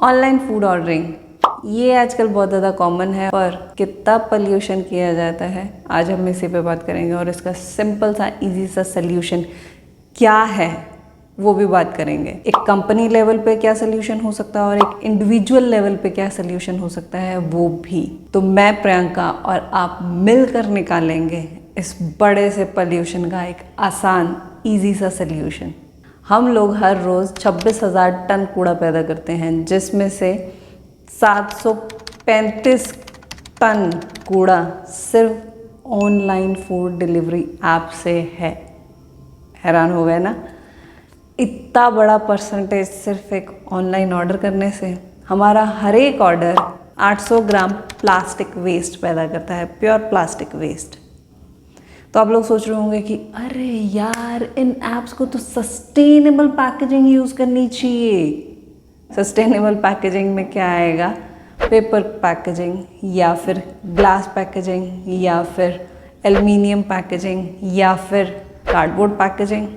Online food ordering ये आजकल बहुत ज़्यादा कॉमन है, पर कितना पोल्यूशन किया जाता है आज हम इसी पे बात करेंगे और इसका सिंपल सा इजी सा सल्यूशन क्या है वो भी बात करेंगे। एक कंपनी लेवल पे क्या सल्यूशन हो सकता है और एक इंडिविजुअल लेवल पे क्या सल्यूशन हो सकता है वो भी। तो मैं प्रियंका और आप मिलकर निकालेंगे इस बड़े से पोल्यूशन का एक आसान इजी सा सल्यूशन। हम लोग हर रोज़ 26,000 टन कूड़ा पैदा करते हैं, जिसमें से 735 टन कूड़ा सिर्फ ऑनलाइन फूड डिलीवरी ऐप से है। हैरान हो गए ना? इतना बड़ा परसेंटेज सिर्फ एक ऑनलाइन ऑर्डर करने से। हमारा हर एक ऑर्डर 800 ग्राम प्लास्टिक वेस्ट पैदा करता है, प्योर प्लास्टिक वेस्ट। तो आप लोग सोच रहे होंगे कि अरे यार, इन ऐप्स को तो सस्टेनेबल पैकेजिंग यूज़ करनी चाहिए। सस्टेनेबल पैकेजिंग में क्या आएगा? पेपर पैकेजिंग या फिर ग्लास पैकेजिंग या फिर एल्युमिनियम पैकेजिंग या फिर कार्डबोर्ड पैकेजिंग।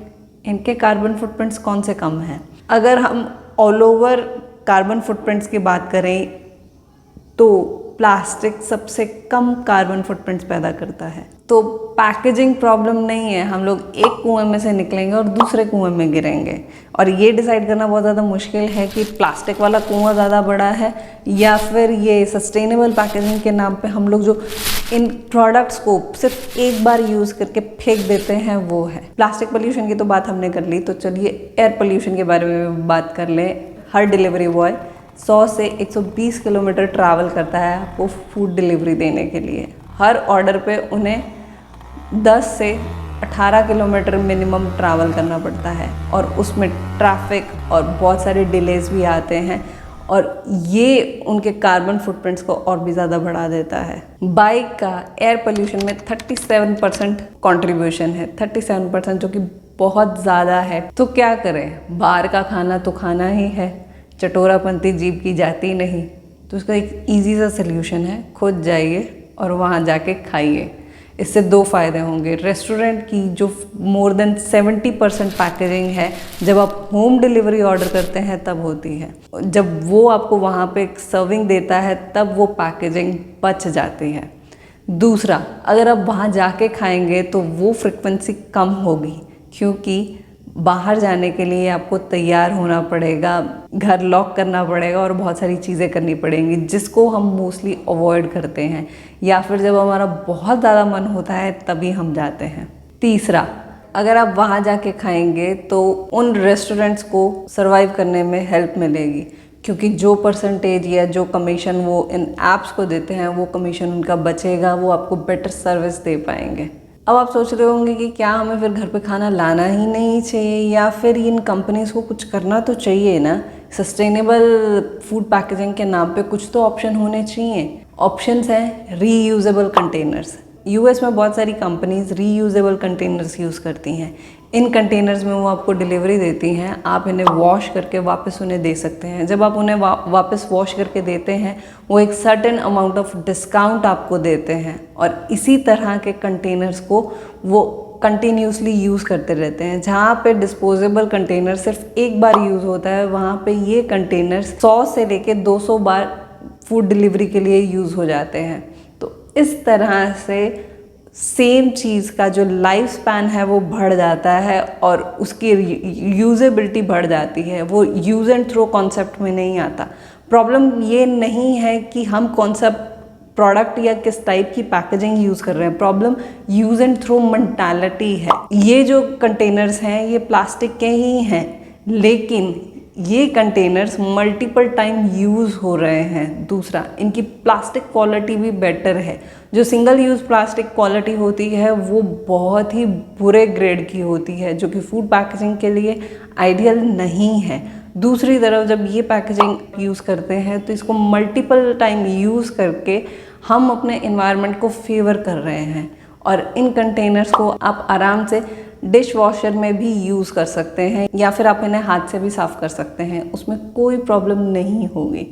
इनके कार्बन फुटप्रिंट्स कौन से कम हैं? अगर हम ऑल ओवर कार्बन फुटप्रिंट्स की बात करें तो प्लास्टिक सबसे कम कार्बन फुटप्रिंट्स पैदा करता है। तो पैकेजिंग प्रॉब्लम नहीं है, हम लोग एक कुएं में से निकलेंगे और दूसरे कुएं में गिरेंगे। और ये डिसाइड करना बहुत ज़्यादा मुश्किल है कि प्लास्टिक वाला कुआं ज़्यादा बड़ा है या फिर ये सस्टेनेबल पैकेजिंग के नाम पे हम लोग जो इन प्रोडक्ट्स को सिर्फ एक बार यूज़ करके फेंक देते हैं वो है। प्लास्टिक पोल्यूशन की तो बात हमने कर ली, तो चलिए एयर पोल्यूशन के बारे में भी बात कर लें। हर डिलीवरी बॉय 100 से 120 किलोमीटर ट्रैवल करता है आपको फूड डिलीवरी देने के लिए। हर ऑर्डर पे उन्हें 10 से 18 किलोमीटर मिनिमम ट्रैवल करना पड़ता है और उसमें ट्रैफिक और बहुत सारे डिलेज भी आते हैं और ये उनके कार्बन फुटप्रिंट्स को और भी ज़्यादा बढ़ा देता है। बाइक का एयर पोल्यूशन में 37% कंट्रीब्यूशन है, 37%, जो कि बहुत ज़्यादा है। तो क्या करें? बाहर का खाना तो खाना ही है, चटोरापंती जीभ की जाती नहीं। तो इसका एक इजी सा सल्यूशन है, खुद जाइए और वहाँ जाके खाइए। इससे दो फ़ायदे होंगे। रेस्टोरेंट की जो मोर देन 70% पैकेजिंग है, जब आप होम डिलीवरी ऑर्डर करते हैं तब होती है। जब वो आपको वहाँ पे सर्विंग देता है तब वो पैकेजिंग बच जाती है। दूसरा, अगर आप वहाँ जाके खाएंगे तो वो फ्रिक्वेंसी कम होगी, क्योंकि बाहर जाने के लिए आपको तैयार होना पड़ेगा, घर लॉक करना पड़ेगा और बहुत सारी चीज़ें करनी पड़ेंगी, जिसको हम मोस्टली अवॉइड करते हैं या फिर जब हमारा बहुत ज़्यादा मन होता है तभी हम जाते हैं। तीसरा, अगर आप वहाँ जाके खाएंगे तो उन रेस्टोरेंट्स को सर्वाइव करने में हेल्प मिलेगी, क्योंकि जो परसेंटेज या जो कमीशन वो इन ऐप्स को देते हैं वो कमीशन उनका बचेगा, वो आपको बेटर सर्विस दे पाएंगे। अब आप सोच रहे होंगे कि क्या हमें फिर घर पे खाना लाना ही नहीं चाहिए या फिर इन कंपनीज़ को कुछ करना तो चाहिए ना? सस्टेनेबल फूड पैकेजिंग के नाम पे कुछ तो ऑप्शन होने चाहिए। ऑप्शंस हैं रीयूजेबल कंटेनर्स। यूएस में बहुत सारी कंपनीज रीयूजेबल कंटेनर्स यूज़ करती हैं। इन कंटेनर्स में वो आपको डिलीवरी देती हैं, आप इन्हें वॉश करके वापस उन्हें दे सकते हैं। जब आप उन्हें वापस वॉश करके देते हैं वो एक सर्टेन अमाउंट ऑफ डिस्काउंट आपको देते हैं और इसी तरह के कंटेनर्स को वो कंटिन्यूसली यूज़ करते रहते हैं। जहाँ पे डिस्पोजेबल कंटेनर सिर्फ एक बार यूज़ होता है, वहाँ पे ये कंटेनर्स 100 से लेके 200 बार फूड डिलीवरी के लिए यूज़ हो जाते हैं। तो इस तरह से सेम चीज़ का जो लाइफ स्पैन है वो बढ़ जाता है और उसकी यूजेबिलिटी बढ़ जाती है। वो यूज़ एंड थ्रो कॉन्सेप्ट में नहीं आता। प्रॉब्लम ये नहीं है कि हम कौन सा प्रोडक्ट या किस टाइप की पैकेजिंग यूज़ कर रहे हैं, problem use and throw mentality है। ये जो कंटेनर्स हैं ये प्लास्टिक के ही हैं, लेकिन ये कंटेनर्स मल्टीपल टाइम यूज़ हो रहे हैं। दूसरा, इनकी प्लास्टिक क्वालिटी भी बेटर है। जो सिंगल यूज़ प्लास्टिक क्वालिटी होती है वो बहुत ही बुरे ग्रेड की होती है, जो कि फूड पैकेजिंग के लिए आइडियल नहीं है। दूसरी तरफ जब ये पैकेजिंग यूज़ करते हैं तो इसको मल्टीपल टाइम यूज़ करके हम अपने एनवायरनमेंट को फेवर कर रहे हैं। और इन कंटेनर्स को आप आराम से डिश वॉशर में भी यूज़ कर सकते हैं या फिर आप इन्हें हाथ से भी साफ़ कर सकते हैं, उसमें कोई प्रॉब्लम नहीं होगी।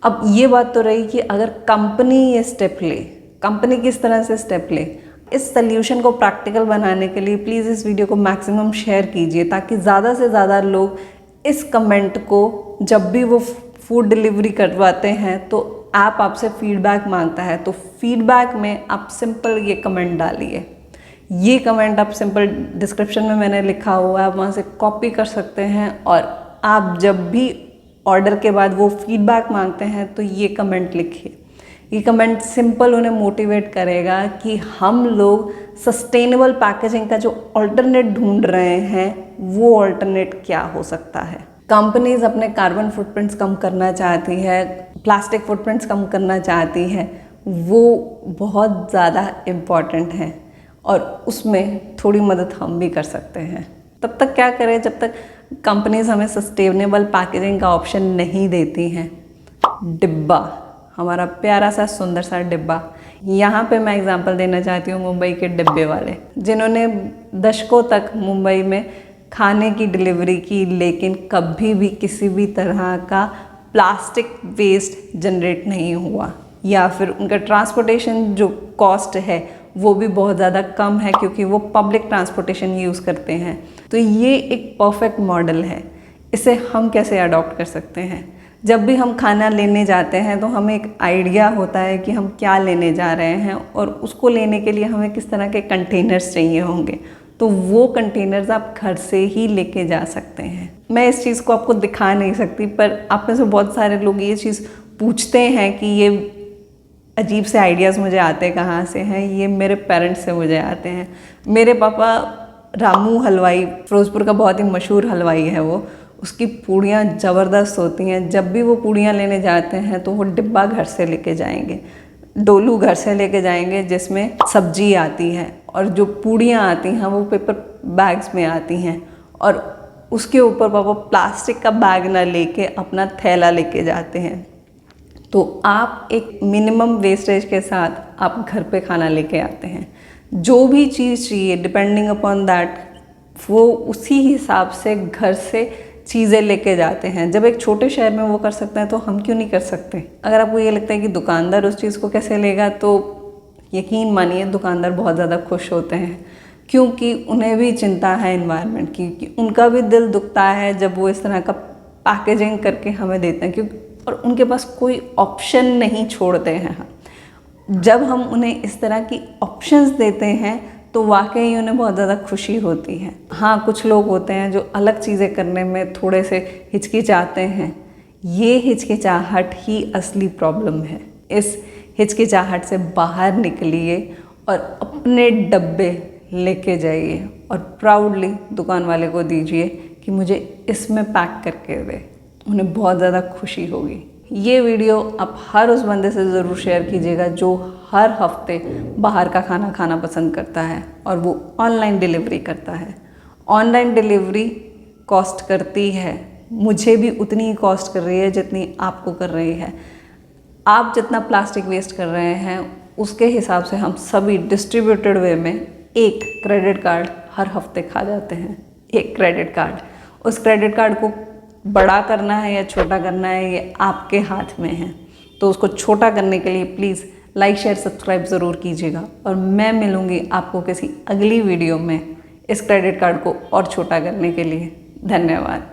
अब ये बात तो रही कि अगर कंपनी ये स्टेप ले, कंपनी किस तरह से स्टेप ले। इस सल्यूशन को प्रैक्टिकल बनाने के लिए प्लीज़ इस वीडियो को मैक्सिमम शेयर कीजिए, ताकि ज़्यादा से ज़्यादा लोग इस कमेंट को जब भी वो फूड डिलीवरी करवाते हैं तो ऐप आपसे फीडबैक मांगता है, तो फीडबैक में आप सिंपल ये कमेंट डालिए। ये कमेंट आप सिंपल डिस्क्रिप्शन में मैंने लिखा हुआ है, आप वहाँ से कॉपी कर सकते हैं और आप जब भी ऑर्डर के बाद वो फीडबैक मांगते हैं तो ये कमेंट लिखिए। ये कमेंट सिंपल उन्हें मोटिवेट करेगा कि हम लोग सस्टेनेबल पैकेजिंग का जो अल्टरनेट ढूंढ रहे हैं वो अल्टरनेट क्या हो सकता है। कंपनीज अपने कार्बन फुटप्रिंट्स कम करना चाहती है, प्लास्टिक फुटप्रिंट्स कम करना चाहती है, वो बहुत ज़्यादा इम्पॉर्टेंट है और उसमें थोड़ी मदद हम भी कर सकते हैं। तब तक क्या करें जब तक कंपनीज हमें सस्टेनेबल पैकेजिंग का ऑप्शन नहीं देती हैं। डिब्बा, हमारा प्यारा सा सुंदर सा डिब्बा। यहाँ पे मैं एग्जांपल देना चाहती हूँ मुंबई के डिब्बे वाले, जिन्होंने दशकों तक मुंबई में खाने की डिलीवरी की, लेकिन कभी भी किसी भी तरह का प्लास्टिक वेस्ट जनरेट नहीं हुआ, या फिर उनका ट्रांसपोर्टेशन जो कॉस्ट है वो भी बहुत ज़्यादा कम है क्योंकि वो पब्लिक ट्रांसपोर्टेशन यूज़ करते हैं। तो ये एक परफेक्ट मॉडल है। इसे हम कैसे अडॉप्ट कर सकते हैं? जब भी हम खाना लेने जाते हैं तो हमें एक आइडिया होता है कि हम क्या लेने जा रहे हैं और उसको लेने के लिए हमें किस तरह के कंटेनर्स चाहिए होंगे, तो वो कंटेनर्स आप घर से ही लेके जा सकते हैं। मैं इस चीज़ को आपको दिखा नहीं सकती, पर आप में से बहुत सारे लोग ये चीज़ पूछते हैं कि ये अजीब से आइडियाज़ मुझे आते कहाँ से हैं। ये मेरे पेरेंट्स से मुझे आते हैं। मेरे पापा रामू हलवाई, फिरोज़पुर का बहुत ही मशहूर हलवाई है वो, उसकी पूड़ियाँ ज़बरदस्त होती हैं। जब भी वो पूड़ियाँ लेने जाते हैं तो वो डिब्बा घर से लेके जाएंगे, डोलू घर से लेके जाएंगे जिसमें सब्जी आती है, और जो पूड़ियाँ आती हैं वो पेपर बैग्स में आती हैं, और उसके ऊपर पापा प्लास्टिक का बैग ना लेके अपना थैला लेके जाते हैं। तो आप एक मिनिमम वेस्टेज के साथ आप घर पे खाना लेके आते हैं। जो भी चीज़ चाहिए डिपेंडिंग अपॉन दैट, वो उसी हिसाब से घर से चीज़ें लेके जाते हैं। जब एक छोटे शहर में वो कर सकते हैं तो हम क्यों नहीं कर सकते? अगर आपको ये लगता है कि दुकानदार उस चीज़ को कैसे लेगा, तो यकीन मानिए दुकानदार बहुत ज़्यादा खुश होते हैं, क्योंकि उन्हें भी चिंता है एनवायरनमेंट की, कि उनका भी दिल दुखता है जब वो इस तरह का पैकेजिंग करके हमें देते हैं, क्योंकि और उनके पास कोई ऑप्शन नहीं छोड़ते हैं हम। जब हम उन्हें इस तरह की ऑप्शंस देते हैं तो वाकई उन्हें बहुत ज़्यादा खुशी होती है। हाँ, कुछ लोग होते हैं जो अलग चीज़ें करने में थोड़े से हिचकिचाते हैं। ये हिचकिचाहट ही असली प्रॉब्लम है। इस हिचकिचाहट से बाहर निकलिए और अपने डब्बे लेके जाइए और प्राउडली दुकान वाले को दीजिए कि मुझे इसमें पैक करके दे। उन्हें बहुत ज़्यादा खुशी होगी। ये वीडियो आप हर उस बंदे से ज़रूर शेयर कीजिएगा जो हर हफ्ते बाहर का खाना खाना पसंद करता है और वो ऑनलाइन डिलीवरी करता है। ऑनलाइन डिलीवरी कॉस्ट करती है, मुझे भी उतनी ही कॉस्ट कर रही है जितनी आपको कर रही है। आप जितना प्लास्टिक वेस्ट कर रहे हैं उसके हिसाब से हम सभी डिस्ट्रीब्यूटेड वे में एक क्रेडिट कार्ड हर हफ्ते खा जाते हैं। एक क्रेडिट कार्ड, उस क्रेडिट कार्ड को बड़ा करना है या छोटा करना है ये आपके हाथ में है। तो उसको छोटा करने के लिए प्लीज़ लाइक शेयर सब्सक्राइब ज़रूर कीजिएगा, और मैं मिलूँगी आपको किसी अगली वीडियो में इस क्रेडिट कार्ड को और छोटा करने के लिए। धन्यवाद।